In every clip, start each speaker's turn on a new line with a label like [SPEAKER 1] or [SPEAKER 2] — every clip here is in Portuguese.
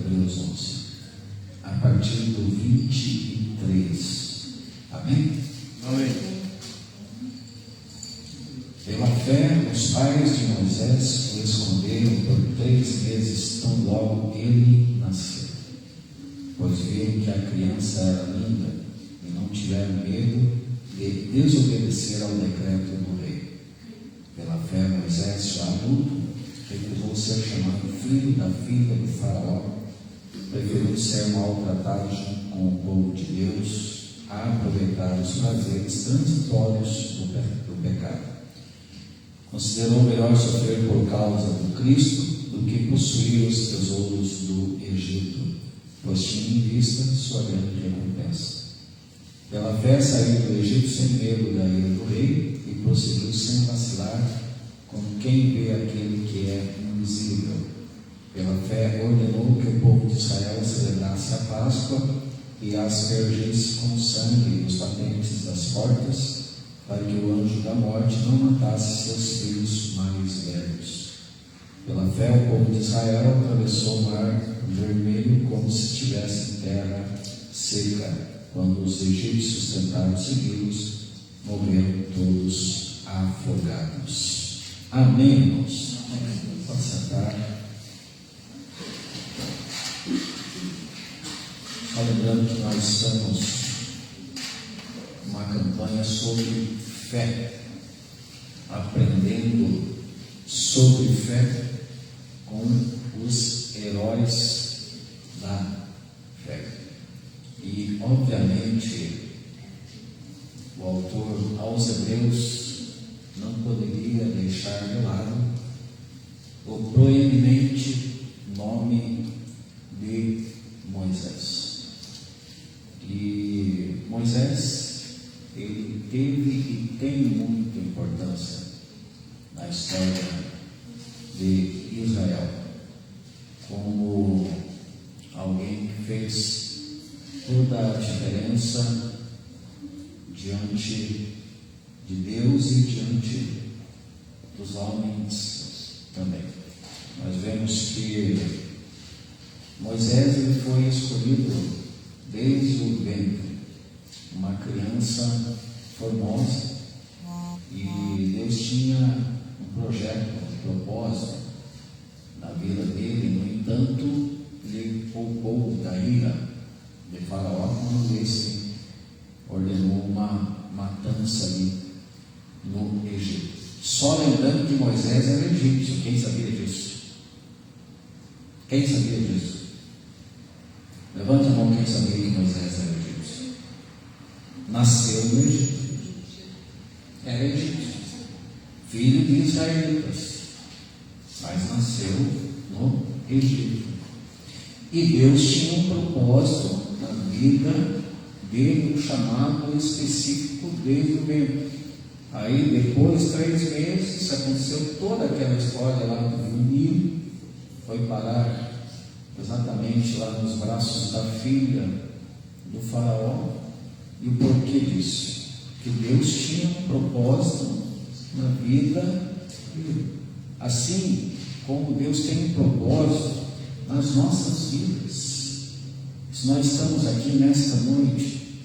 [SPEAKER 1] Hebreus 11, a partir do 23. Amém?
[SPEAKER 2] Amém.
[SPEAKER 1] Pela fé, os pais de Moisés o esconderam por 3 meses, tão logo ele nasceu, pois viram que a criança era linda e não tiveram medo de desobedecer ao decreto do rei. Pela fé, Moisés, já adulto, recusou ser chamado filho da filha de Faraó, preferiu ser maltratado junto com o povo de Deus a aproveitar os prazeres transitórios do pecado. Considerou melhor sofrer por causa do Cristo do que possuir os tesouros do Egito, pois tinha em vista sua grande recompensa. Pela fé saiu do Egito sem medo da ira do rei e prosseguiu sem vacilar, como quem vê aquele que é invisível. Pela fé ordenou que o povo de Israel celebrasse a Páscoa e a aspergisse com sangue os batentes das portas, para que o anjo da morte não matasse seus filhos mais velhos. Pela fé, o povo de Israel atravessou o mar vermelho como se estivesse em terra seca. Quando os egípcios tentaram segui-los, morreram todos afogados. Amém, irmãos? Pode sentar. Só lembrando que nós estamos uma campanha sobre fé, aprendendo sobre fé com os heróis da fé. E, obviamente, o autor aos Hebreus não poderia deixar de lado o proeminente nome de Moisés. E Moisés, ele teve e tem muita importância na história de Israel, como alguém que fez toda a diferença diante de Deus e diante dos homens também. Nós vemos que Moisés ele foi escolhido desde o ventre, uma criança formosa, e Deus tinha um projeto, um propósito na vida dele. No entanto, ele poupou da ira de Faraó quando esse ordenou uma matança ali no Egito. Só lembrando que Moisés era egípcio. Quem sabia disso? Quem sabia disso? Levanta a mão quem sabia que Moisés era egípcio. Nasceu no Egito. Era egípcio, filho de israelitas, mas nasceu no Egito. E Deus tinha um propósito na vida dele, um chamado específico desde o ventre. Aí depois, 3 meses, aconteceu toda aquela história lá do Nilo, foi parar exatamente lá nos braços da filha do Faraó. E o porquê disso? Que Deus tinha um propósito na vida dele. Assim como Deus tem um propósito nas nossas vidas. Se nós estamos aqui nesta noite,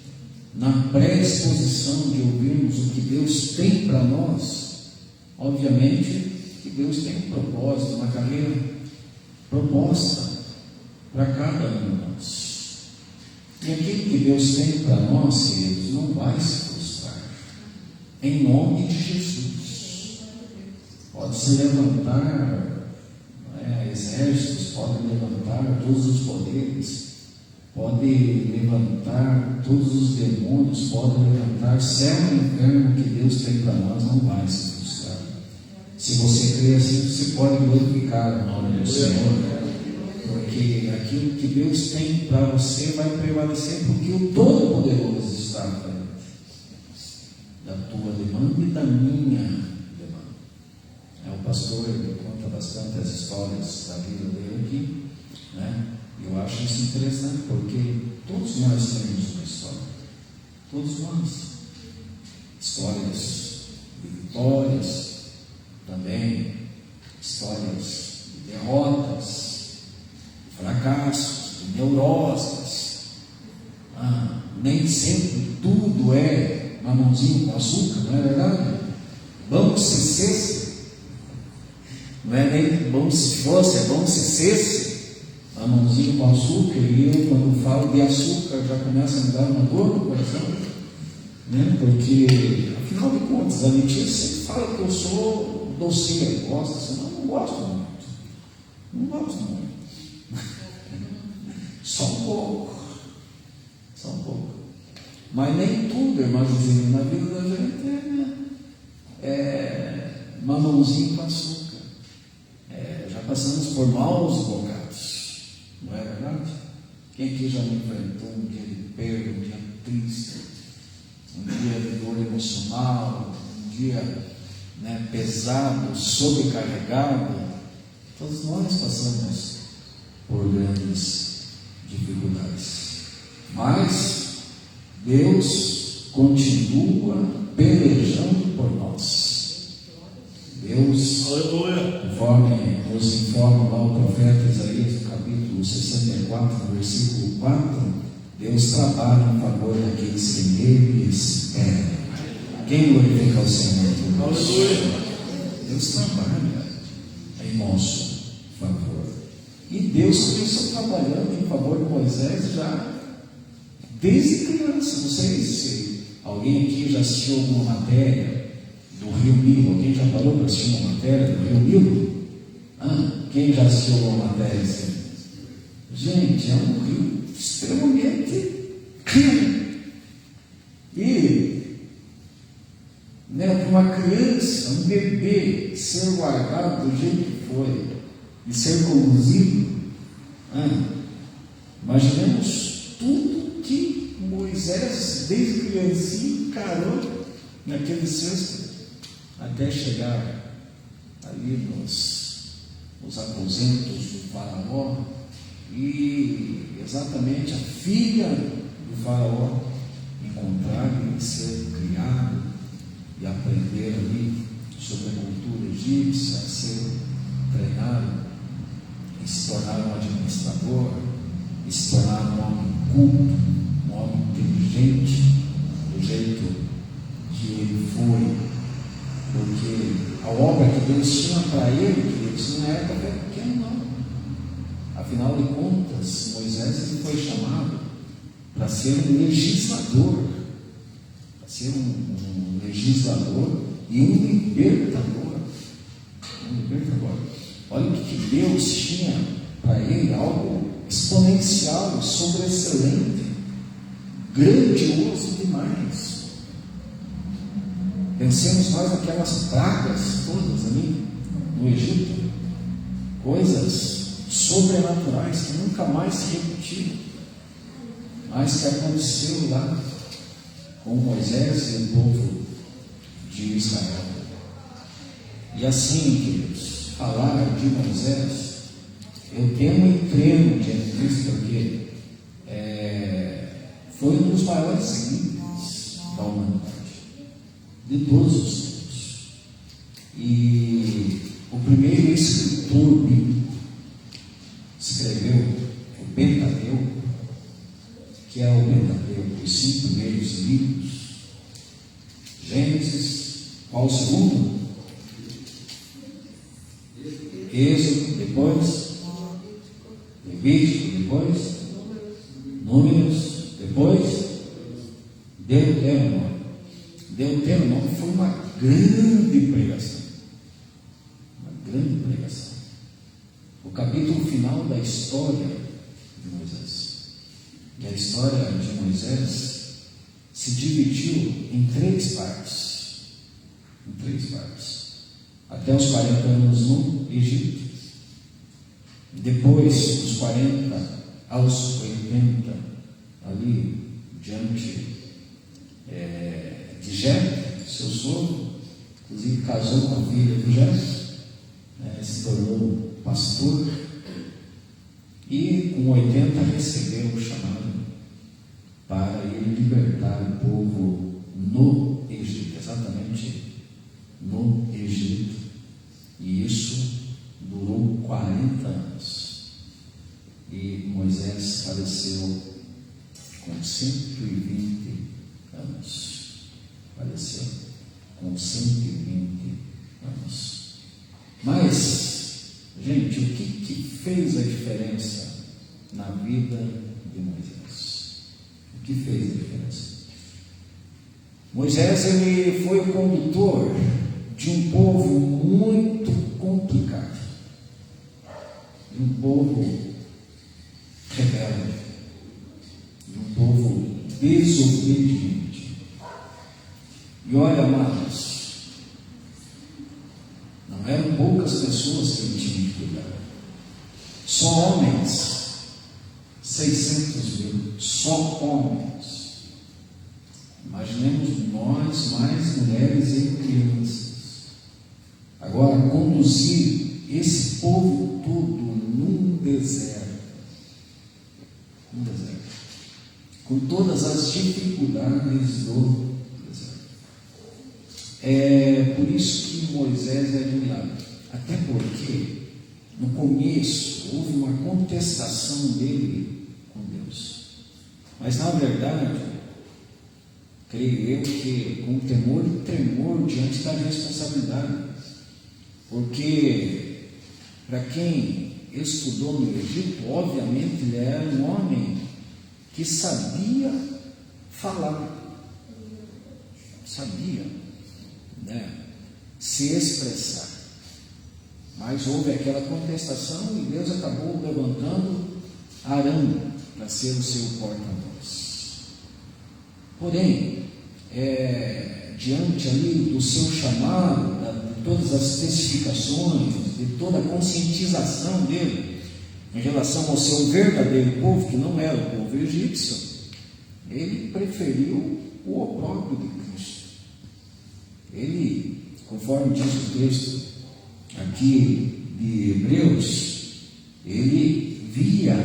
[SPEAKER 1] na pré-exposição de ouvirmos o que Deus tem para nós, obviamente que Deus tem um propósito, uma carreira proposta para cada um de nós. E aquilo que Deus tem para nós, queridos, não vai se frustrar. Em nome de Jesus. Pode se levantar exércitos, pode levantar todos os poderes, pode levantar todos os demônios, pode levantar céu e inferno, que Deus tem para nós não vai se frustrar. Se você crê assim, você pode glorificar o nome do Senhor, porque aquilo que Deus tem para você vai prevalecer, porque o Todo-Poderoso está à frente da tua demanda e da minha demanda. O pastor ele conta bastante as histórias da vida dele aqui, né? Eu acho isso interessante, porque todos nós temos uma história, todos nós, histórias de vitórias, também histórias de derrotas, fracassos, de neuroses. Nem sempre tudo é mamãozinho com açúcar, não é verdade? Bom se cesse, não é nem bom se fosse, é bom se cesse. Mamãozinho com açúcar, e eu, quando falo de açúcar, já começa a me dar uma dor no coração, né? Porque, afinal de contas, a mentira sempre fala que eu sou doceira, gosta, senão eu não gosto muito. Não gosto muito. Só um pouco. Só um pouco. Mas nem tudo, irmãozinho, na vida da gente é mamãozinho com açúcar. Já passamos por maus bocados, não é verdade? Quem aqui já me enfrentou um dia de perda, um dia triste, um dia de dor emocional, um dia pesado, sobrecarregado? Todos nós passamos por grandes dificuldades, mas Deus continua pelejando por nós. Deus, conforme nos informa lá o profeta Isaías, no capítulo 64, no versículo 4, Deus trabalha em favor daqueles que nele esperam. Quem glorifica o Senhor? Deus trabalha em nosso favor. E Deus começou trabalhando em favor de Moisés já desde criança. Não sei se alguém aqui já assistiu alguma matéria do Rio Nilo. Alguém já parou para assistir uma matéria do Rio Nilo? Quem já assistiu uma matéria assim? Gente, é um rio extremamente rio. E para uma criança, um bebê, ser guardado do jeito que foi e ser conduzido, imaginemos tudo que Moisés, desde criancinha, encarou naquele cesto, até chegar ali nos aposentos do faraó, e exatamente a filha do faraó encontrar e ser criado e aprender ali sobre a cultura egípcia, ser treinado e se tornar um administrador, e se tornar um homem culto, um homem inteligente, do jeito que ele foi. Porque a obra que Deus tinha para ele, queridos, não era café pequeno, não. Afinal de contas, Moisés ele foi chamado para ser um legislador, para ser um legislador e um libertador. Olha o que Deus tinha para ele, algo exponencial, sobreexcelente, grandioso demais. Pensemos nós naquelas pragas todas ali no Egito, coisas sobrenaturais que nunca mais se repetiram, mas que aconteceu lá com Moisés e o povo de Israel. E assim, queridos, falar de Moisés, eu temo e tremo diante disso, porque foi um dos maiores líderes da humanidade, de todos os tempos. E o primeiro escritor bíblico escreveu o Pentateuco, que é o Pentateuco, os 5 primeiros livros. Gênesis, qual o segundo? Êxodo, depois Levítico, depois Números, depois Deuteronômio. Deuteronômio foi uma grande pregação. Uma grande pregação. O capítulo final da história de Moisés, que a história de Moisés se dividiu em 3 partes. Em 3 partes. Até os 40 anos no Egito. Depois dos 40 aos 80, ali diante de Jetro, seu sogro, inclusive casou com a filha de Jetro, se tornou pastor, e com 80 recebeu o chamado para ir libertar o povo no Egito, exatamente no Egito, e isso durou 40 anos. Moisés faleceu com 120 anos. Faleceu com 120 anos. Mas, gente, o que fez a diferença na vida de Moisés? O que fez a diferença? Moisés, ele foi o condutor de um povo muito complicado, de um povo rebelde, de um povo desobediente. E olha, amados, não eram poucas pessoas que ele tinha que cuidar, só homens, 600 mil, só homens. Imaginemos nós, mais mulheres e crianças. Agora, conduzir esse povo todo num deserto, com todas as dificuldades do deserto. É por isso que Moisés é admirado. Até porque, no começo, houve uma contestação dele com Deus. Mas, na verdade, creio eu que com temor e tremor diante da responsabilidade, porque para quem estudou no Egito, obviamente ele era um homem que sabia falar, sabia, se expressar, mas houve aquela contestação e Deus acabou levantando Arão para ser o seu porta-voz. Porém, diante ali do seu chamado, de todas as testificações, de toda a conscientização dele em relação ao seu verdadeiro povo, que não era o povo egípcio, ele preferiu o opróbrio de Cristo. Ele, conforme diz o texto aqui de Hebreus, ele via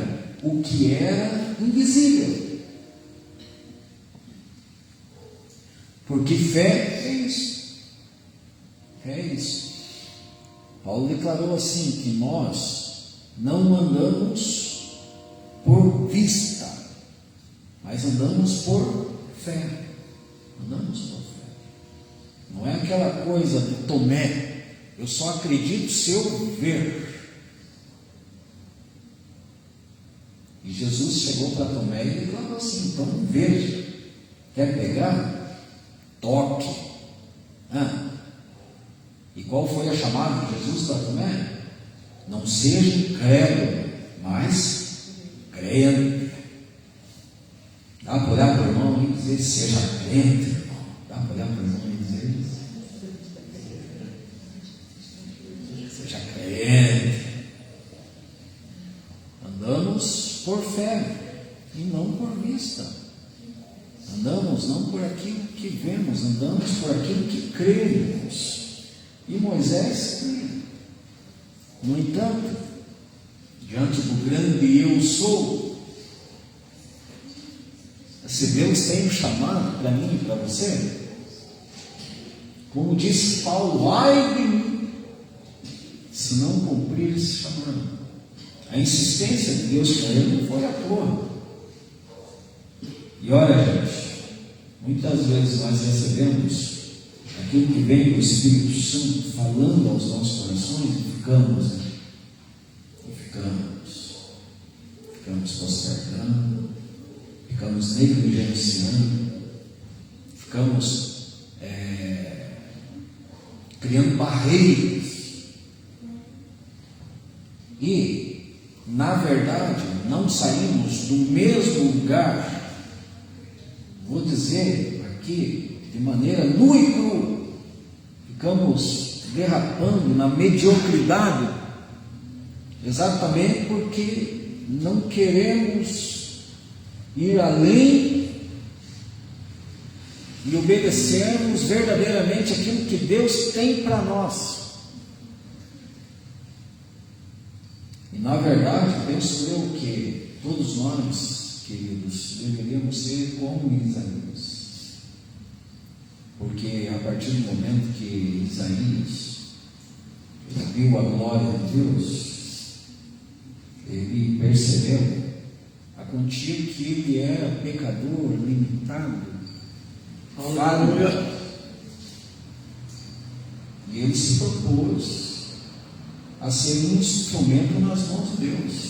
[SPEAKER 1] o que era invisível. Porque fé é isso. Fé é isso. Paulo declarou assim, que nós não andamos por vista, mas andamos por fé. Andamos por fé. Não é aquela coisa do Tomé, eu só acredito se eu ver. E Jesus chegou para Tomé e declarou assim, então veja. Quer pegar? Toque. E qual foi a chamada de Jesus para Tomé? Não seja incrédulo, mas crente. Dá para olhar para o irmão e dizer, seja crente, irmão. Dá para olhar para o irmão e dizer isso. Seja crente. Andamos por fé e não por vista. Andamos não por aquilo que vemos, andamos por aquilo que cremos. E Moisés cria. No entanto, diante do grande eu sou, se Deus tem um chamado para mim e para você, como disse Paulo, ai de mim, se não cumprir esse chamado. A insistência de Deus para ele não foi à toa. E olha, gente, muitas vezes nós recebemos aquilo que vem do Espírito Santo falando aos nossos corações e ficamos postergando, ficamos negligenciando, ficamos criando barreiras e, na verdade, não saímos do mesmo lugar. Vou dizer aqui de maneira nua e crua, ficamos derrapando na mediocridade, exatamente porque não queremos ir além e obedecermos verdadeiramente aquilo que Deus tem para nós. E na verdade, penso eu que todos nós, queridos, deveríamos ser como Isaías. Porque a partir do momento que Isaías viu a glória de Deus, ele percebeu admitir que ele era pecador, limitado,
[SPEAKER 2] Aleluia.
[SPEAKER 1] falho. E ele se propôs a ser um instrumento nas mãos de Deus.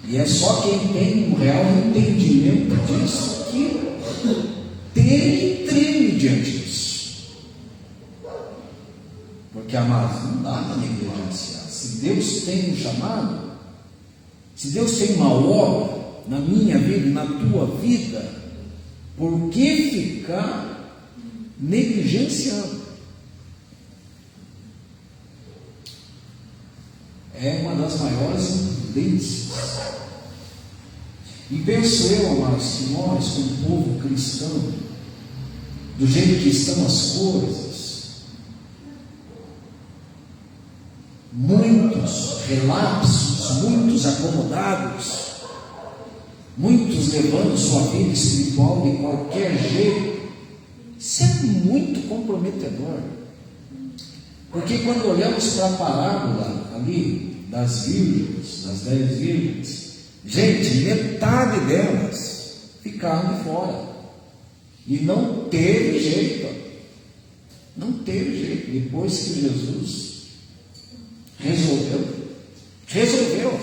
[SPEAKER 1] E é só quem tem um real entendimento disso que treme diante disso. Porque, amados, não dá para negligenciar. Se Deus tem um chamado, se Deus tem uma obra na minha vida e na tua vida, por que ficar negligenciando? É uma das maiores imprudências. E penso eu, amados, que nós, como povo cristão, do jeito que estão as coisas, muitos relapsos, muitos acomodados, muitos levando sua vida espiritual de qualquer jeito, isso é muito comprometedor. Porque quando olhamos para a parábola ali das virgens, das 10 virgens, gente, metade delas ficaram de fora. E não teve jeito. Não teve jeito. Depois que Jesus resolveu.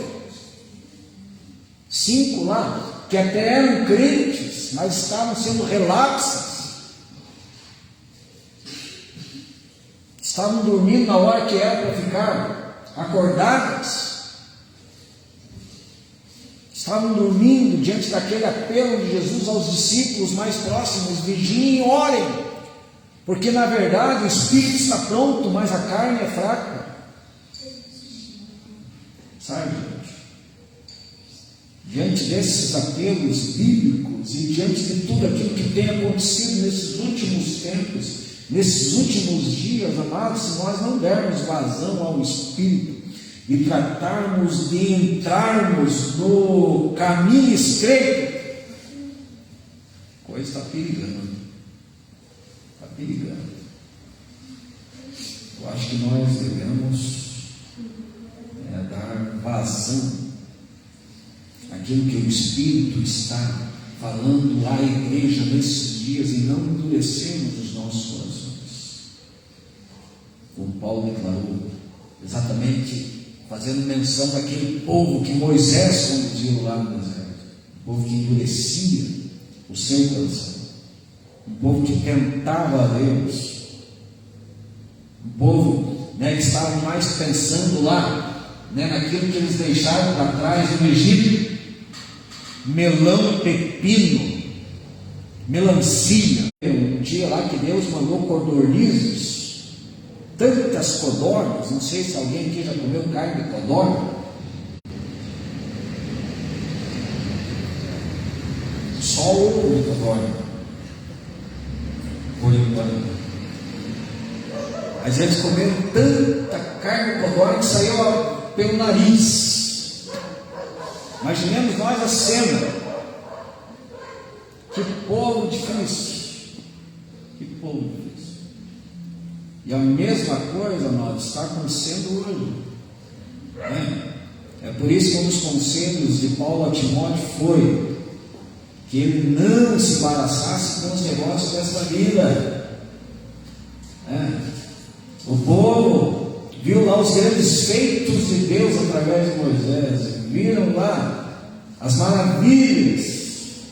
[SPEAKER 1] 5 lá, que até eram crentes, mas estavam sendo relapsas. Estavam dormindo na hora que era para ficar acordadas. Estavam dormindo diante daquele apelo de Jesus aos discípulos mais próximos: vigiem e orem, porque na verdade o espírito está pronto, mas a carne é fraca. Sabe, gente? Diante desses apelos bíblicos e diante de tudo aquilo que tem acontecido nesses últimos tempos, nesses últimos dias, amados, se nós não dermos vazão ao Espírito e tratarmos de entrarmos no caminho estreito, a coisa está perigando. Está perigando. Eu acho que nós devemos dar vazão àquilo que o Espírito está falando à igreja nesses dias e não endurecermos os nossos corações. Como Paulo declarou, exatamente fazendo menção daquele povo que Moisés conduziu lá no deserto, um povo que endurecia o seu coração, um povo que tentava a Deus, um povo que estava mais pensando lá naquilo que eles deixaram para trás no Egito: melão, pepino, melancia. Um dia lá que Deus mandou codornizes, tantas codornas, não sei se alguém aqui já comeu carne de codorna. Só ovo de codorna, por enquanto. Mas eles comeram tanta carne de codorna que saiu pelo nariz. Imaginemos nós a cena. Que povo difícil. Que povo difícil. E a mesma coisa, amados, está acontecendo hoje. É por isso que um dos conselhos de Paulo a Timóteo foi que ele não se embaraçasse com os negócios dessa vida. O povo viu lá os grandes feitos de Deus através de Moisés, viram lá as maravilhas,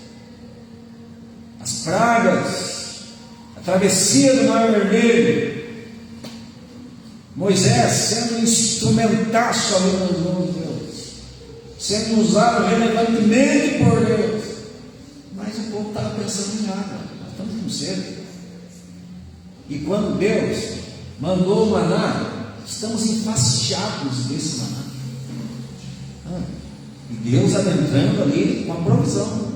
[SPEAKER 1] as pragas, a travessia do Mar Vermelho, Moisés sendo um instrumentaço ali nas mãos de Deus, sendo usado relevantemente por Deus. Mas o povo estava pensando em nada, nós estamos com sede. E quando Deus mandou o maná, estamos enfastiados desse maná. E Deus adentrando ali com a provisão,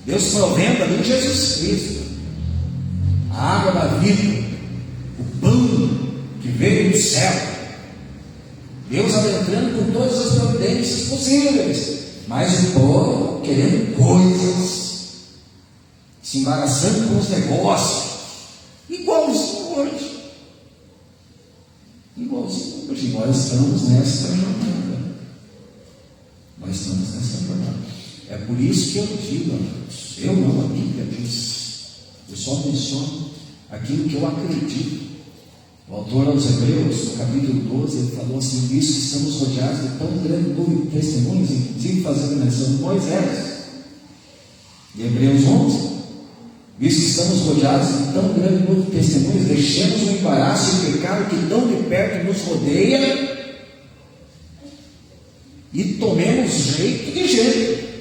[SPEAKER 1] Deus provendo ali Jesus Cristo, a água da vida, o pão que veio do céu, Deus adentrando com todas as providências possíveis, mas o povo querendo coisas, se embaraçando com os negócios, igualzinho hoje. Igualzinho hoje, nós estamos nesta jornada. estamos nessa jornada. É por isso que eu digo, eu não, a Bíblia diz, eu só menciono aquilo que eu acredito. O autor aos Hebreus, no capítulo 12, ele falou assim: visto que estamos rodeados de tão grande número de testemunhas, inclusive fazendo menção de Moisés, de Hebreus 11, visto que estamos rodeados de tão grande número de testemunhas, deixemos o embaraço e o pecado que tão de perto nos rodeia e tomemos jeito de jeito.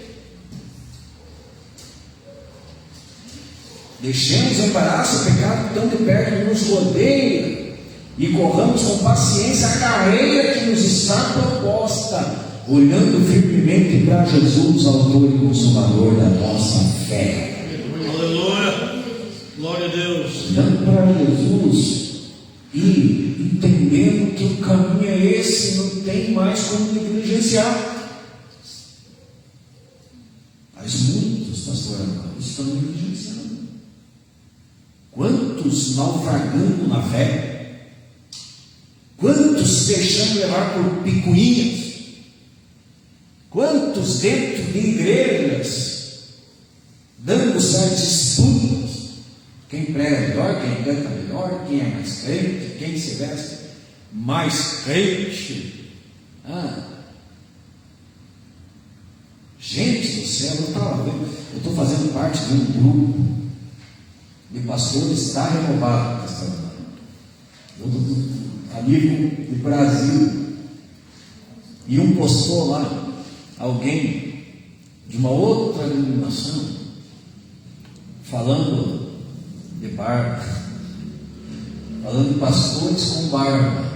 [SPEAKER 1] Deixemos o embaraço, o pecado que tão de perto nos rodeia e corramos com paciência a carreira que nos está proposta, olhando firmemente para Jesus, autor e consumador da nossa fé.
[SPEAKER 2] Aleluia! Glória a Deus!
[SPEAKER 1] Olhando para Jesus e entendendo que o caminho é esse, não tem mais como negligenciar. Mas muitos, pastor Amado, estão negligenciando. Quantos naufragando na fé? Quantos se deixando levar por picuinhas? Quantos dentro de igrejas dando certos estudos? Quem prega melhor, quem canta melhor, quem é mais crente, quem se veste mais crente. Gente do céu, eu estou fazendo parte de um grupo de pastores, está renovado, amigo do Brasil, e um postou lá, alguém de uma outra denominação, falando de barba, falando de pastores com barba.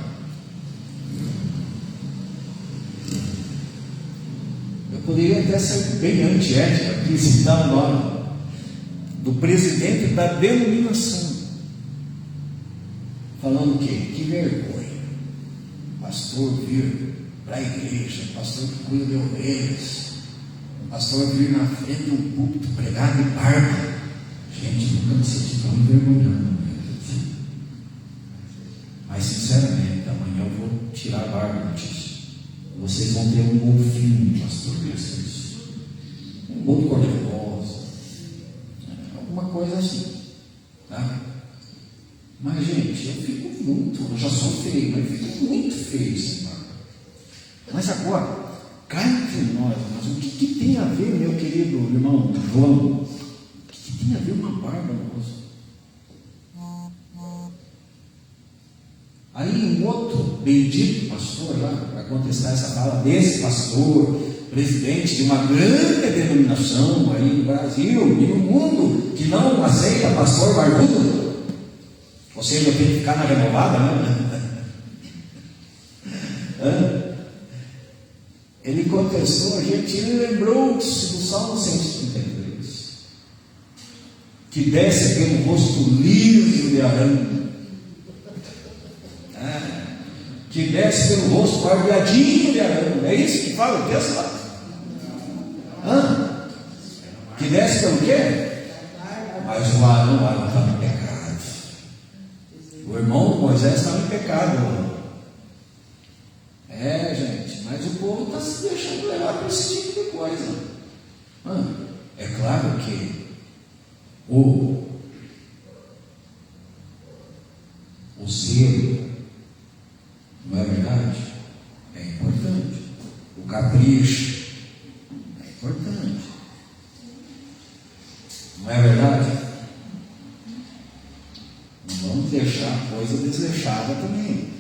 [SPEAKER 1] Eu poderia até ser bem antiético aqui, citar o nome do presidente da denominação, falando o quê? Que vergonha, pastor vir para a igreja, pastor que cuida de ovelhas, pastor vir na frente de um púlpito pregar de barba. Gente, nunca me senti tão envergonhado. Mas sinceramente, amanhã eu vou tirar a barba, notícia. Vocês vão ter um golfinho, pastor, isso. Um bolo cor-de-rosa, alguma coisa assim, tá? Mas, gente, eu já sou feio, mas eu fico muito feio sem barba. Mas agora, cá entre nós, mas o que tem a ver, meu querido irmão João? O que tem a ver uma barba no rosto? Aí um outro bendito pastor lá, para contestar essa fala desse pastor, presidente de uma grande denominação aí no Brasil e no mundo, que não aceita pastor barbudo, ou seja, tem que ficar na renovada, né? Ele contestou a gente, ele lembrou-se do Salmo 133, que desce pelo rosto liso de Arão, que desce pelo rosto barbeadinho de Arão. É isso que fala o texto lá? Que desce pelo quê? Mas o Arão estava em pecado. O irmão Moisés estava em pecado. Gente, mas o povo está se deixando levar para esse tipo de coisa. É claro que o zelo, não é verdade? É importante. O capricho é importante. Não é verdade? Não vamos deixar a coisa desleixada também.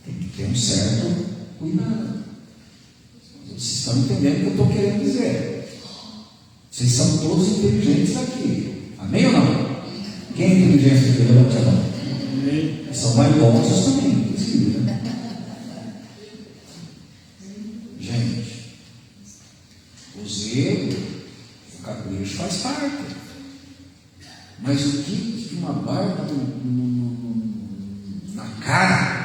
[SPEAKER 1] Tem que ter um certo cuidado. Vocês estão entendendo o que eu estou querendo dizer? Vocês são todos inteligentes aqui. Amém ou não? Quem é inteligente aqui? Levante a mão. São vaidosos também, inclusive, né? Gente, o zelo, o capricho faz parte. Mas o que uma barba na cara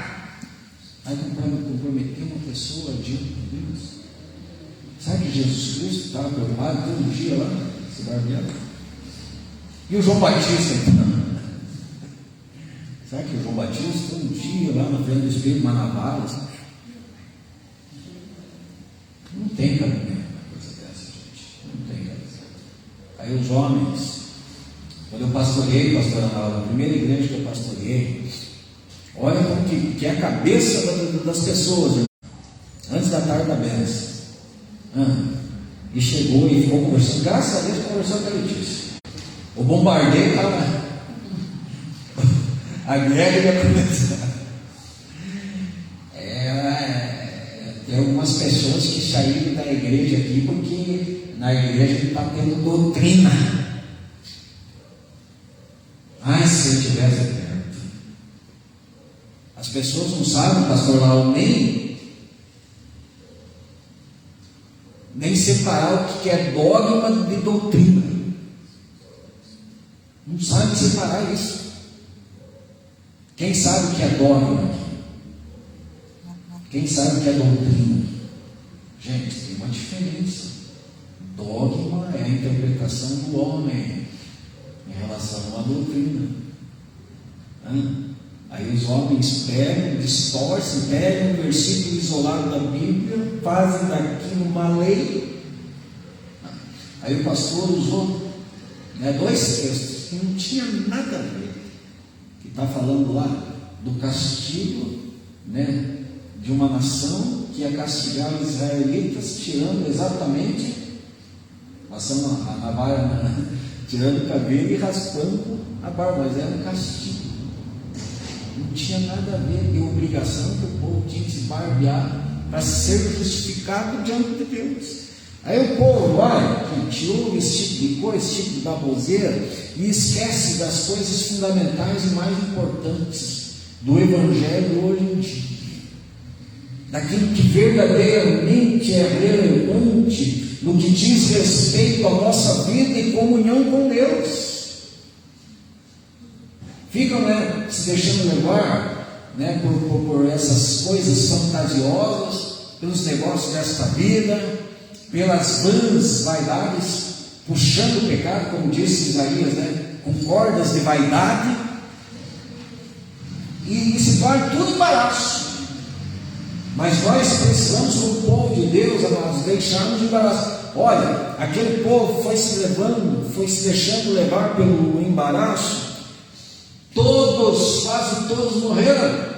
[SPEAKER 1] vai comprometer uma pessoa diante de Deus? Sabe que Jesus Cristo estava preocupado todo dia lá, se barbeado? E o João Batista, então? Sabe que o João Batista, todo dia lá na frente do espelho, uma navalha, sabe? Não tem cabimento uma coisa dessa, gente. Não tem cabimento. Aí os homens, quando eu pastoreei, pastor Analdo, a primeira igreja que eu pastoreei, olha como que é a cabeça das pessoas, antes da tarde da benção. E chegou e ficou conversando, graças a Deus conversou com a Letícia. O bombardeio estava. A guerra ia começar. Tem algumas pessoas que saíram da igreja aqui porque na igreja não está tendo doutrina. Ai, se eu tivesse perto. As pessoas não sabem, pastor Lauro, nem separar o que é dogma de doutrina. Não sabe separar isso. Quem sabe o que é dogma? Quem sabe o que é doutrina? Gente, tem uma diferença. Dogma é a interpretação do homem em relação a uma doutrina. Aí os homens pegam, distorcem, pegam um versículo isolado da Bíblia, fazem daquilo uma lei. Aí o pastor usou dois textos que não tinha nada a ver, que está falando lá do castigo, de uma nação que ia castigar os israelitas, tirando exatamente, passando a navalha, tirando o cabelo e raspando a barba, mas era um castigo. Não tinha nada a ver de obrigação que o povo tinha que se barbear para ser justificado diante de Deus. Aí o povo vai, que ouve esse tipo de coisa, esse tipo de baboseira, e esquece das coisas fundamentais e mais importantes do Evangelho hoje em dia. Daquilo que verdadeiramente é relevante no que diz respeito à nossa vida e comunhão com Deus. Ficam se deixando levar por essas coisas fantasiosas, pelos negócios desta vida, pelas vãs vaidades, puxando o pecado, como disse Isaías, com cordas de vaidade, e se torna tudo embaraço. Mas nós precisamos, como povo de Deus, amados, deixarmos de embaraço. Olha, aquele povo foi se levando, foi se deixando levar pelo embaraço. Quase todos morreram,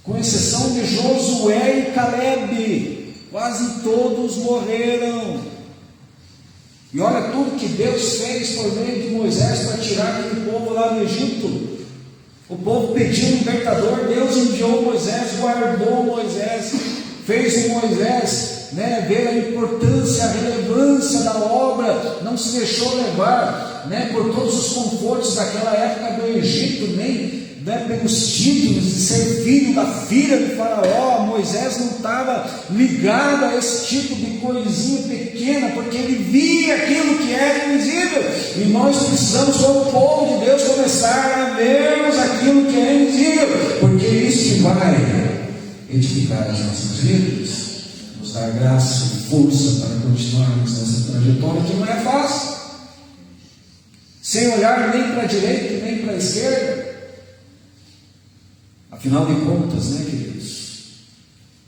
[SPEAKER 1] com exceção de Josué e Caleb. Quase todos morreram. E olha tudo que Deus fez por meio de Moisés para tirar aquele povo lá do Egito. O povo pediu um libertador, Deus enviou Moisés, guardou Moisés, fez o Moisés ver a importância, a relevância da obra, não se deixou levar por todos os confortos daquela época do Egito, nem pelos títulos de ser filho da filha de Faraó. Moisés não estava ligado a esse tipo de coisinha pequena, porque ele via aquilo que era invisível, e nós precisamos, como povo de Deus, começar a vermos aquilo que é invisível, porque isso que vai edificar as nossas vidas, nos dar graça e força para continuarmos nessa trajetória que não é fácil, sem olhar nem para a direita nem para a esquerda. Afinal de contas, queridos,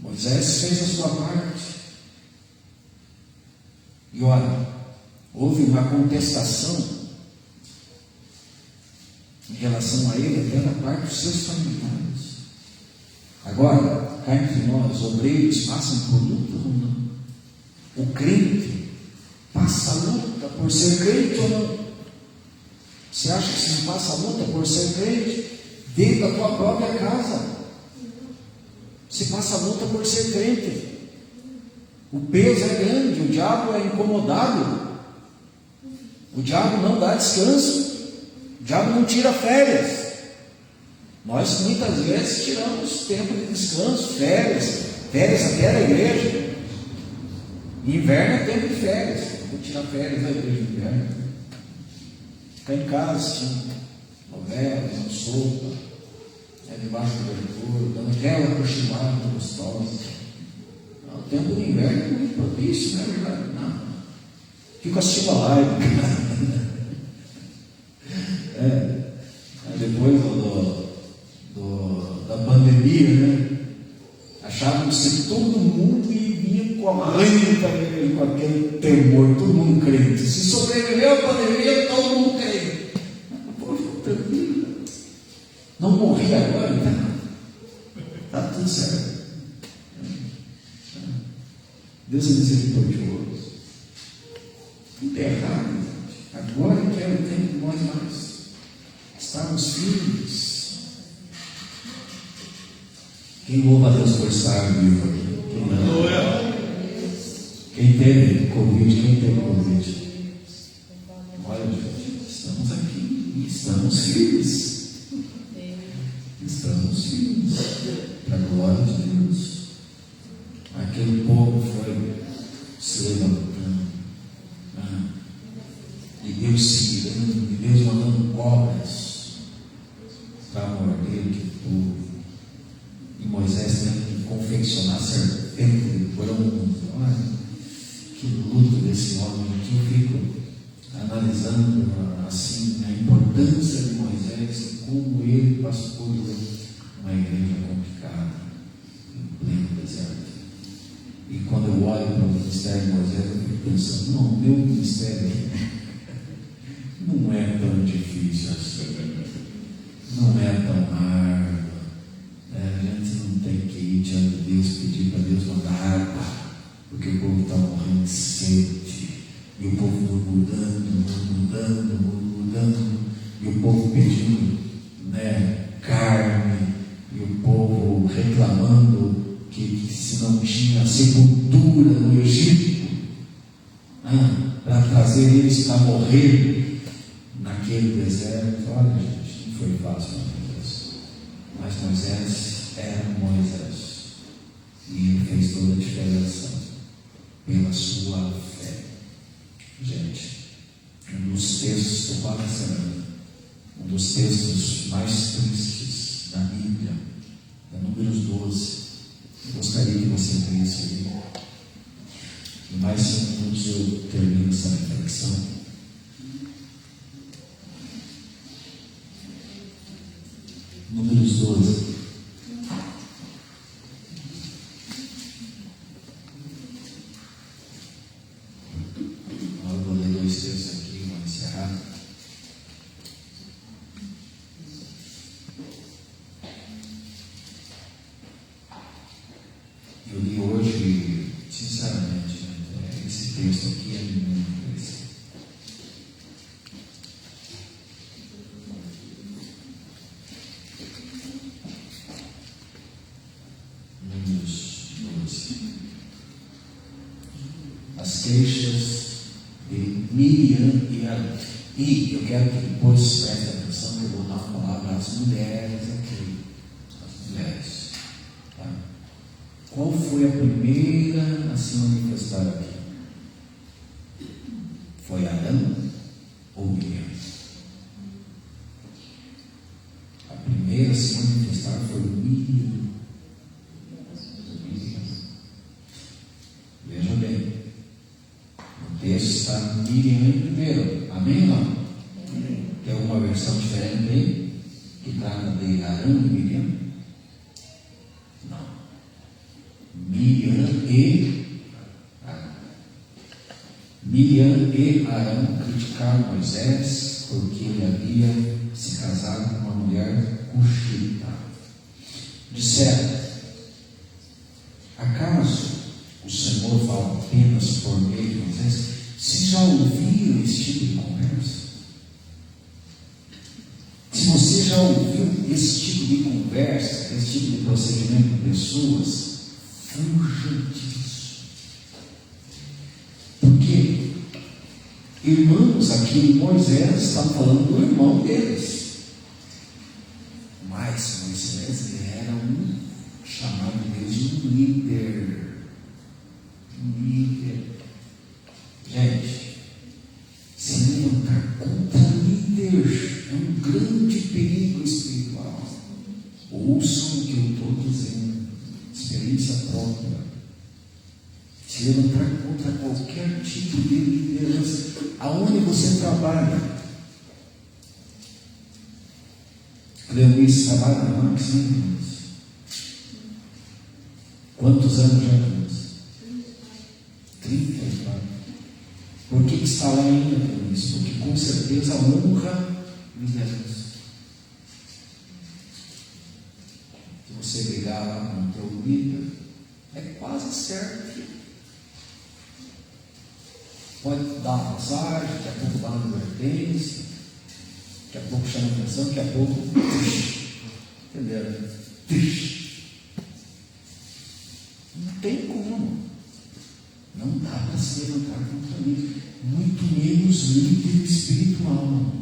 [SPEAKER 1] Moisés fez a sua parte. E olha, houve uma contestação em relação a ele até da parte dos seus familiares. Agora, cá entre nós, obreiros passam por luta ou não? O crente passa luta por ser crente ou não? Você acha que se não passa luta por ser crente dentro da tua própria casa? Você passa luta por ser crente. O peso é grande, o diabo é incomodado, o diabo não dá descanso, o diabo não tira férias. Nós muitas vezes tiramos tempo de descanso, férias até da igreja. Inverno é tempo de férias. Vou tirar férias da igreja no inverno. Ficar em casa assistindo novela, dando sopa, debaixo do cobertor, dando aquela cochilada gostosa. O tempo do inverno é muito propício, não é verdade? Não. Fico assistindo a live. Depois da pandemia, a Achávamos que todo mundo iria correndo para ele com aquele temor, todo mundo crente. Se sobreviveu a pandemia, todo mundo crente. Pô, tranquilo. Não morri agora, então. Está tudo certo. Deus é misericordioso. Tudo é errado, gente. Agora que é o tempo de nós mais estarmos firmes. Quem louva a Deus por estar vivo aqui? Quem não? Quem teve Covid? Quem teve Covid? Olha, gente, estamos aqui. Estamos firmes. Estamos firmes. Para a glória de Deus. Aquele povo foi se levantando. E Deus se irando. E Deus mandando cobras para morder aquele povo. E Moisés tendo que confeccionar serpente de bronze. Olha, que luto desse homem. Que eu fico analisando assim a importância de Moisés e como ele passou por uma igreja complicada, em pleno deserto. E quando eu olho para o ministério de Moisés, eu fico pensando, não, meu ministério não é tão difícil assim, não é tão árduo. A gente não tem que ir diante de Deus, pedir para Deus mandar água, porque o povo está morrendo de sede, e o povo murmurando, e o povo pedindo carne, e o povo reclamando que se não tinha sepultura no Egito, para trazer eles para morrer naquele deserto. Olha, gente, não foi fácil para Deus. Mas Moisés era Moisés, e ele fez toda a diferença pela sua fé. Gente, um dos textos, estou quase encerrando, um dos textos mais tristes da Bíblia, é Números 12. Eu gostaria que você lesse ali. Em mais 5 minutos eu termino essa reflexão. Números 12. Eu vou ler 2 textos aqui, vamos encerrar. Eu li hoje, sinceramente, esse texto aqui é muito interessante. Números 12. As queixas de Miriam e Arão. E eu quero que depois prestem atenção, que eu vou dar uma palavra às mulheres aqui. As mulheres. Tá? Qual foi a primeira a se manifestar aqui? Foi Arão ou Miriam? A primeira a se manifestar foi Miriam. Veja bem, o texto está Miriam em primeiro. Amém ou não? Tem alguma versão diferente aí que trata de Arão e Miriam? Não. Miriam e Arão criticaram Moisés porque ele havia se casado com uma mulher cuxita. Disseram: acaso o Senhor fala apenas por meio de Moisés? Se já ouviram esse tipo de conversa? Se você já ouviu esse tipo de conversa, esse tipo de procedimento com pessoas, fuja disso. Porque irmãos aqui, Moisés está falando do irmão deles. Mas Moisés era chamado de um líder. Gente, se levantar contra líder é um grande perigo espiritual. Ouçam o que eu estou dizendo, experiência própria. Se levantar contra qualquer tipo de liderança, aonde você trabalha. Cleonice trabalha na Max, né? Quantos anos já temos? 34. Por que está lá ainda com isso? Porque com certeza honra liderança. Se você brigar lá com o teu líder, é quase certo que pode dar uma passagem, daqui a pouco dá uma advertência, daqui a pouco chama atenção, daqui a pouco. Entenderam? Não tem como. Não dá para se levantar contra ele, muito menos líder espiritual,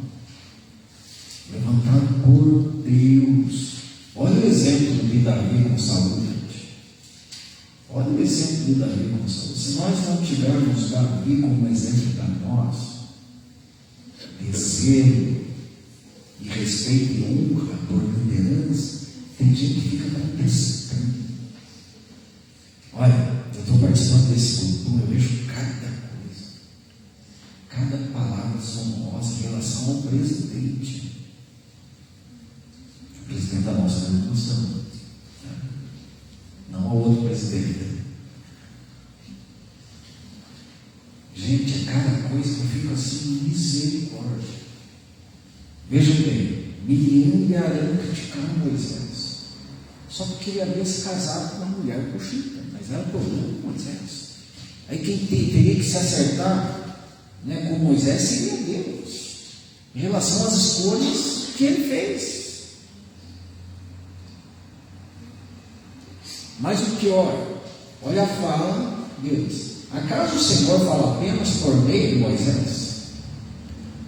[SPEAKER 1] levantado por Deus. Olha o exemplo de Davi com Saul, gente. Olha o exemplo de Davi com Saul. Se nós não tivermos Davi como exemplo para nós, de zelo e respeito e honra por liderança, tem gente que fica contestando. Olha, eu estou participando desse grupo, eu vejo cada palavra sonorosa em relação ao presidente. O presidente da nossa denominação, não ao outro presidente. Gente, é cada coisa que eu fico assim, misericórdia. Vejam bem, Miriam e Arão criticaram Moisés, só porque ele havia se casado com uma mulher coxita, mas era problema com Moisés. Aí quem teria que se acertar, né, com Moisés seria Deus, em relação às escolhas que ele fez. Mas o pior, olha a fala de Deus. Acaso o Senhor fala apenas por meio de Moisés?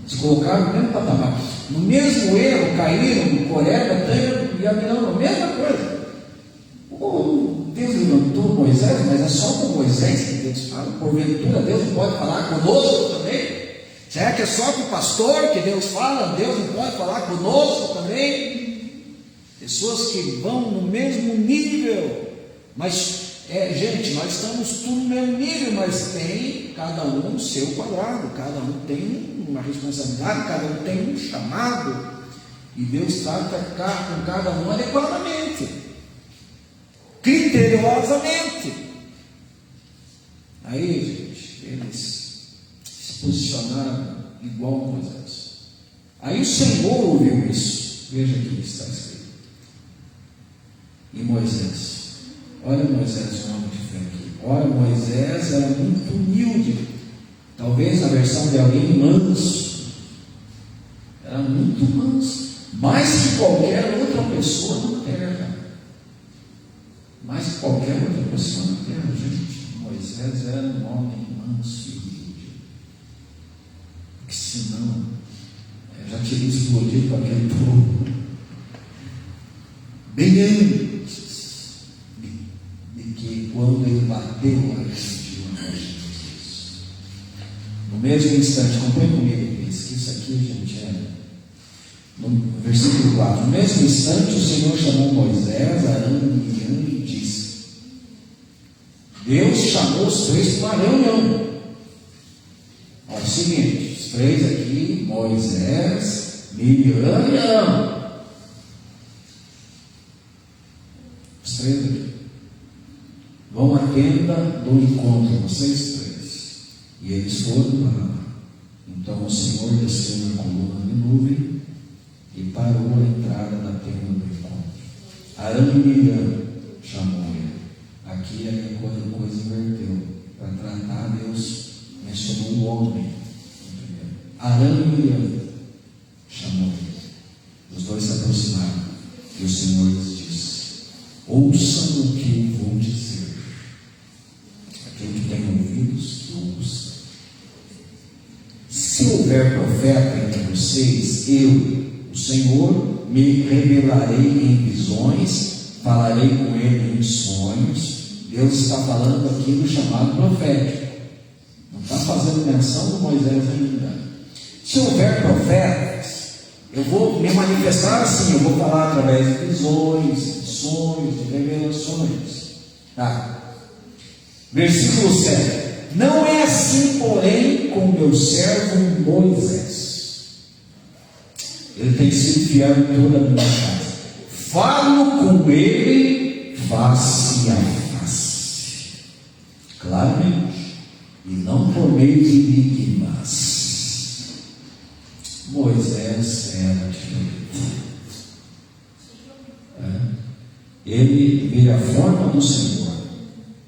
[SPEAKER 1] Se colocaram no mesmo patamar, no mesmo erro, caíram Coré, Datã e Abirão, a mesma coisa. Deus levantou Moisés, mas é só com Moisés que Deus fala. Porventura Deus não pode falar conosco também? Será que é só com o pastor que Deus fala? Deus não pode falar conosco também? Pessoas que vão no mesmo nível, mas gente, nós estamos tudo no mesmo nível, mas tem cada um o seu quadrado, cada um tem uma responsabilidade, cada um tem um chamado, e Deus trata com cada um adequadamente, criteriosamente. Aí, gente, eles se posicionaram igual a Moisés. Aí o Senhor ouviu isso. Veja aqui que está escrito. E Moisés, olha Moisés, o nome de fé aqui. Ora, Moisés era muito humilde, talvez na versão de alguém manso, era muito manso, mais que qualquer outra pessoa na terra. Mais que qualquer outra pessoa na terra, gente. Moisés era um homem manso e humilde, porque senão já teria explodido com aquele povo bem antes de que quando ele bateu a gente. No mesmo instante, acompanhe comigo isso aqui, gente, no versículo 4, no mesmo instante o Senhor chamou Moisés, Arão e Miriam e disse. Deus chamou os três para uma reunião. Olha o seguinte, os três aqui, Moisés, Miriam e Arão. Os três aqui. Vão à tenda do encontro, vocês três. E eles foram para lá. Então o Senhor desceu na coluna de nuvem e parou a entrada da tenda do encontro. Arão e Miriam chamou ele. Aqui a coisa inverteu. Para tratar, Deus mencionou o homem. Arão e Miriam chamou ele. Os dois se aproximaram. E o Senhor lhes disse: ouçam o que eu vou dizer. Aquele que tem ouvidos, que ouça. Se houver profeta entre vocês, eu, o Senhor, me revelarei em visões, falarei com ele em sonhos. Deus está falando aqui do chamado profético. Não está fazendo menção do Moisés ainda. Se houver profetas, eu vou me manifestar assim, eu vou falar através de visões, de sonhos, de revelações. Tá? Versículo 7. Não é assim, porém, com meu servo Moisés. Ele tem sido fiel em toda a minha casa. Falo com ele face a face. claramente, e não por meio de enigmas. Moisés era diferente. Ele vê a forma do Senhor.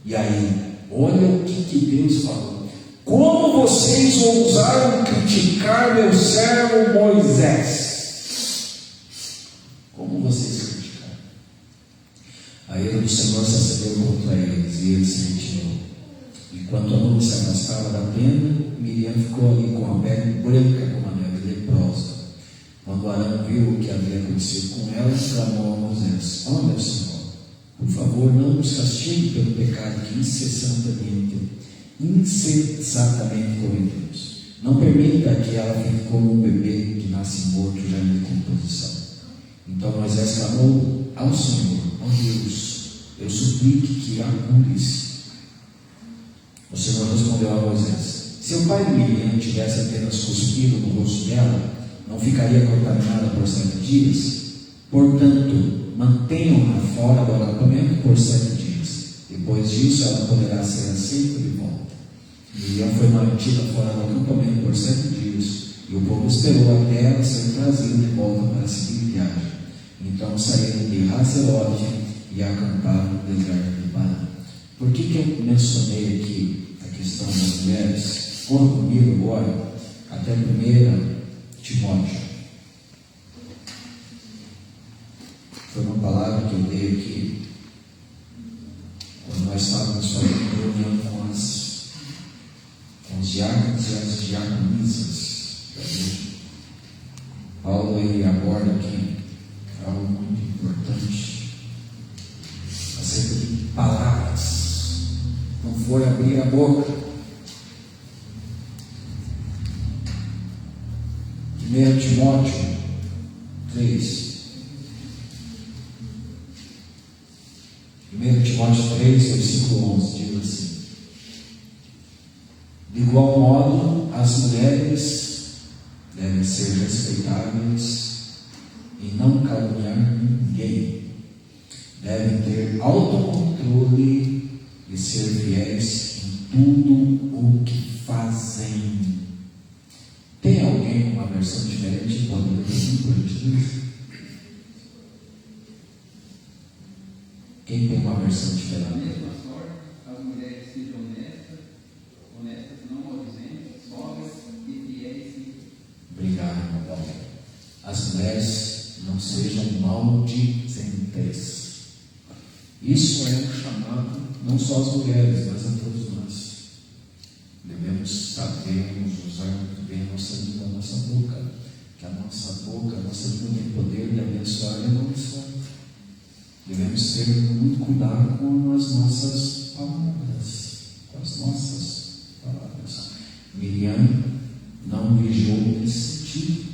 [SPEAKER 1] E aí, olha o que Deus falou. Como vocês ousaram criticar meu servo Moisés? Como vocês criticaram? A ira do Senhor se acendeu contra eles e eles se retirou. Enquanto a nuvem se afastava da tenda, Miriam ficou ali com a pele branca como a neve, leprosa. Quando Arão viu o que havia acontecido com ela, clamou a Moisés: ó meu Senhor, por favor, não nos castigue pelo pecado que insensatamente cometemos. Não permita que ela fique como um bebê que nasce morto já em decomposição. Então Moisés clamou ao Senhor: ó Deus, eu suplico que a cures. O Senhor respondeu a Moisés: se o pai de Miriam tivesse apenas cuspido no rosto dela, não ficaria contaminada por 7 dias? Portanto, mantenham-na fora do acampamento por 7 dias. Depois disso, ela poderá ser aceita de volta. Miriam foi mantida fora do acampamento por 7 dias, e o povo esperou até ela ser trazida de volta para seguir viagem. Então saíram de Hazerote e acamparam no deserto de Parã. Por que eu mencionei aqui a questão das mulheres? Corra comigo agora até 1 Timóteo. Foi uma palavra que eu dei aqui quando nós estávamos fazendo reunião com os diáconos e as diaconisas da igreja. Paulo ele aborda aqui algo muito importante acerca de palavras. Não foi abrir a boca. 1 Timóteo 3. 1 Timóteo 3, versículo 11, diz assim: de igual modo, as mulheres devem ser respeitáveis e não caluniar ninguém. Devem ter autocontrole e ser fiéis em tudo o que fazem. Tem alguém com uma versão diferente? Pode ler assim, por gentileza? Quem tem uma versão diferente?
[SPEAKER 3] Da mesma sorte, as mulheres sejam honestas, não maldizentes, sóbrias e fiéis.
[SPEAKER 1] Obrigado, irmão Paulo. As mulheres não sejam maldizentes. Isso é um chamado, não só às mulheres, mas a todos nós. Devemos sabermos usar muito bem a nossa língua, a nossa boca. Que a nossa boca, a nossa língua tem poder de abençoar e amaldiçoar. Devemos ter muito cuidado com as nossas palavras. Miriam não vigiou nesse sentido,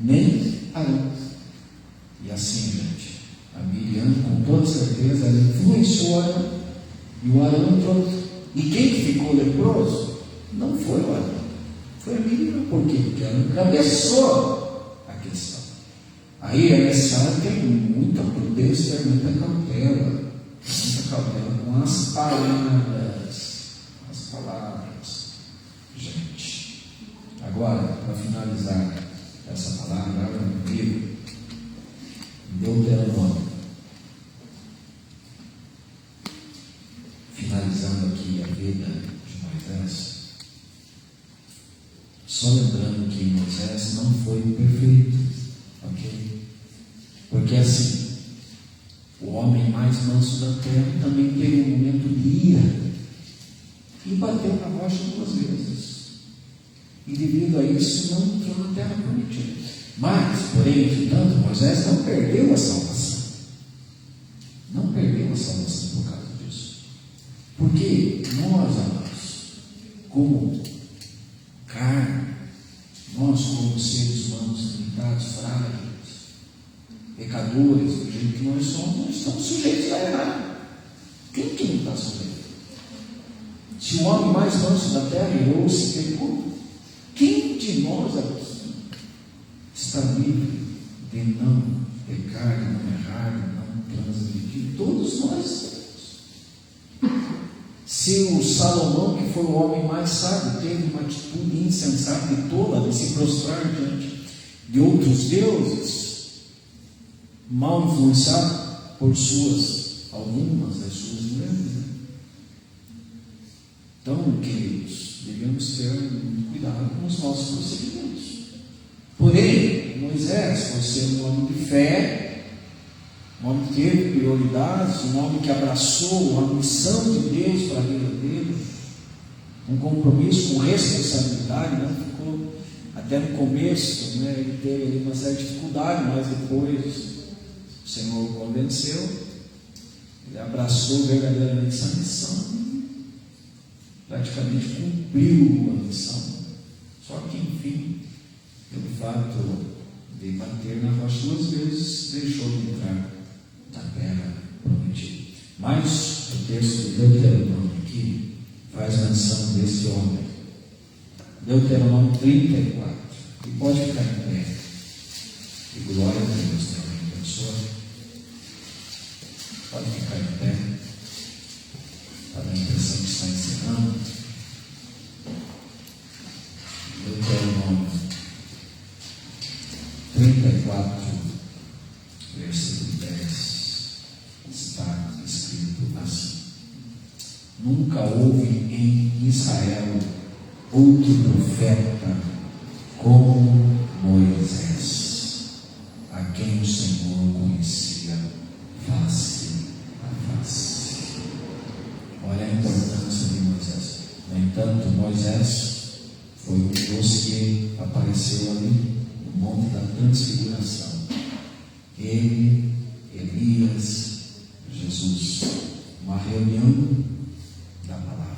[SPEAKER 1] nem Arão. E assim, gente, a Miriam, com toda certeza, ela influenciou Arão. E o Arão entrou. E quem que ficou leproso? Não foi o Arão, foi a Miriam. Por quê? Porque ela encabeçou a questão. Aí é necessário ter muita prudência, muita cautela com as palavras. Gente, agora, para finalizar essa palavra, abra comigo, Deuteronômio. Finalizando aqui a vida de Moisés, só lembrando que Moisés não foi perfeito, ok? Porque assim, o homem mais manso da terra também teve um momento de ira e bateu na rocha 2 vezes. E devido a isso não entrou na terra prometida. Mas, porém, entretanto, Moisés não perdeu a salvação. Não perdeu a salvação por causa disso. Porque nós, amados, como carne, nós como seres humanos limitados, frágeis, pecadores, do jeito que nós somos, estamos sujeitos a errar. Quem que não está sujeito? Se o homem mais manso da terra errou, se pecou, quem de nós aqui está livre de não pecar, de não errar, de não transgredir? Todos nós estamos. Se o Salomão, que foi o homem mais sábio, teve uma atitude insensata e tola de se prostrar diante de outros deuses, mal influenciado por algumas das suas mulheres, né? Então, queridos, devemos ter muito cuidado com os nossos procedimentos. Porém, Moisés foi ser um homem de fé, um homem que teve prioridades, um homem que abraçou a missão de Deus para a vida dele, um compromisso com responsabilidade, né? Ficou até no começo, né? Ele teve ali uma certa dificuldade, mas depois o Senhor o convenceu, ele abraçou verdadeiramente essa missão, praticamente cumpriu a missão, só que enfim, pelo fato de bater na rocha 2 vezes, deixou de entrar na terra prometida. Mas o texto de Deuteronômio aqui faz menção desse homem. Deuteronômio 34. E pode ficar em pé. E glória a Deus também, pessoa. Pode ficar em pé. Está dando a impressão que está encerrando. Deuteronômio 34, versículo 10, está escrito assim: Nunca houve em Israel outro profeta como Moisés, a quem o Senhor conhecia face a face. Olha a importância de Moisés. No entanto, Moisés foi um Deus que apareceu ali no Monte da Transfiguração. Ele, Elias, Jesus, uma reunião da palavra,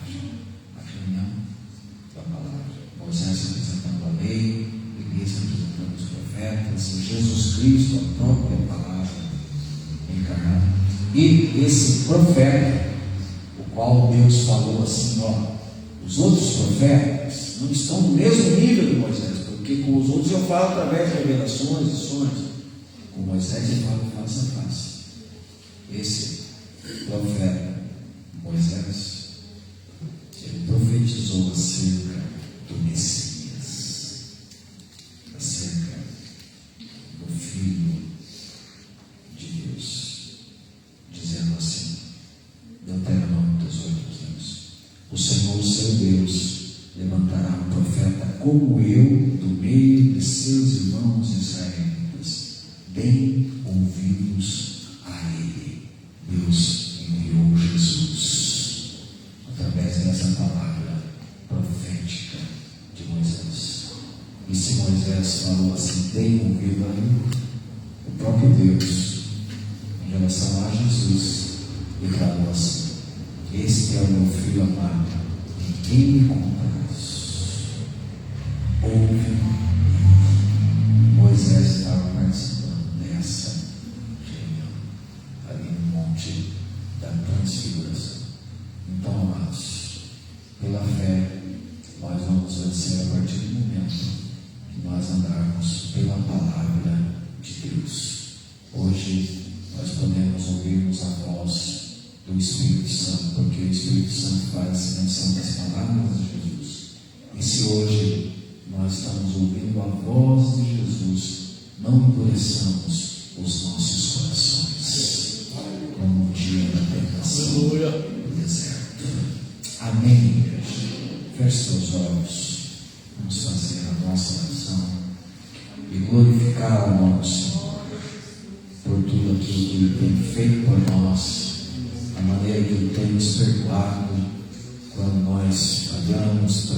[SPEAKER 1] Moisés representando a lei, Elias representando os profetas, e Jesus Cristo, a própria palavra encarnada. E esse profeta, o qual Deus falou assim, os outros profetas não estão no mesmo nível de Moisés, porque com os outros eu falo através de revelações e sonhos. Com Moisés eu falo face a face. Esse profeta, Moisés, ele profetizou acerca do Messias, acerca do Filho de Deus, dizendo assim, Deuteronômio 18, o Senhor, seu Deus, levantará um profeta como eu do meio de seus irmãos israelitas. Deem ouvidos a ele. Deus enviou Jesus através dessa palavra profética de Moisés. E se Moisés falou assim, deem ouvido a ele, o próprio Deus, em relação a Jesus, declarou assim: Este é o meu filho amado, em quem me compraz. Ouve. Moisés estava participando dessa reunião, ali no Monte da Transfiguração. Então, amados, pela fé, nós vamos vencer a partir do momento que nós andarmos pela palavra de Deus. Hoje, nós podemos ouvirmos a voz do Espírito Santo, porque o Espírito Santo faz menção das palavras de Jesus. E se hoje nós estamos ouvindo a voz de Jesus, não endureçamos os nossos corações, como no dia da tentação do deserto. Amém, igreja? Feche seus olhos, vamos fazer a nossa oração e glorificar o nosso Senhor por tudo aquilo que Ele tem feito por nós, a maneira que Ele tem nos perdoado quando nós falhamos.